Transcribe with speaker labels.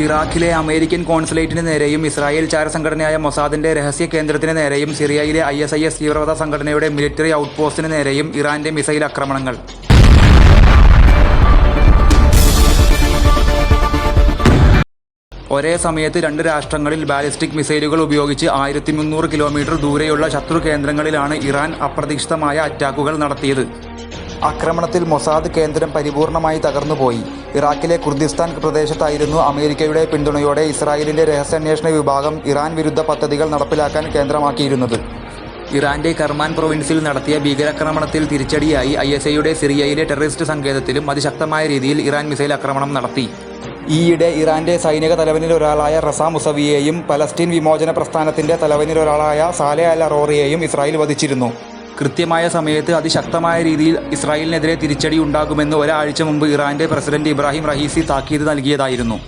Speaker 1: ഇറാഖിലെ അമേരിക്കൻ കോൺസുലേറ്റിന് നേരെയും ഇസ്രായേൽ ചാരസംഘടനയായ മൊസാദിന്റെ രഹസ്യ കേന്ദ്രത്തിന് നേരെയും സിറിയയിലെ ISIS തീവ്രവാദ സംഘടനയുടെ മിലിറ്ററി ഔട്ട്പോസ്റ്റിന് നേരെയും ഇറാന്റെ മിസൈൽ ആക്രമണങ്ങൾ. ഒരേ സമയത്ത് രണ്ട് രാഷ്ട്രങ്ങളിൽ ബാലിസ്റ്റിക് മിസൈലുകൾ ഉപയോഗിച്ച് 1300 കിലോമീറ്റർ ദൂരെയുള്ള ശത്രു കേന്ദ്രങ്ങളിലാണ് ഇറാൻ അപ്രതീക്ഷിതമായ അറ്റാക്കുകൾ നടത്തിയത്. ആക്രമണത്തിൽ മൊസാദ് കേന്ദ്രം പരിപൂർണമായി തകർന്നുപോയി. ഇറാഖിലെ കുർദിസ്ഥാൻ പ്രദേശത്തായിരുന്നു അമേരിക്കയുടെ പിന്തുണയോടെ ഇസ്രായേലിന്റെ രഹസ്യാന്വേഷണ വിഭാഗം ഇറാൻ വിരുദ്ധ പദ്ധതികൾ നടപ്പിലാക്കാൻ കേന്ദ്രമാക്കിയിരുന്നത്. ഇറാന്റെ കർമാൻ പ്രൊവിൻസിൽ നടത്തിയ ഭീകരാക്രമണത്തിൽ തിരിച്ചടിയായി ISIയുടെ സിറിയയിലെ ടെററിസ്റ്റ് സങ്കേതത്തിലും അതിശക്തമായ രീതിയിൽ ഇറാൻ മിസൈൽ ആക്രമണം നടത്തി. ഈയിടെ ഇറാന്റെ സൈനിക തലവനിലൊരാളായ റസ മുസവിയെയും പലസ്തീൻ വിമോചന പ്രസ്ഥാനത്തിന്റെ തലവനിലൊരാളായ സാലെ അൽ അറോറിയെയും ഇസ്രായേൽ വധിച്ചിരുന്നു. കൃത്യമായ സമയത്ത് അതിശക്തമായ രീതിയിൽ ഇസ്രായേലിനെതിരെ തിരിച്ചടി ഉണ്ടാകുമെന്ന് ഒരാഴ്ച മുമ്പ് ഇറാന്റെ പ്രസിഡന്റ് ഇബ്രാഹിം റഹീസി താക്കീത് നൽകിയതായിരുന്നു.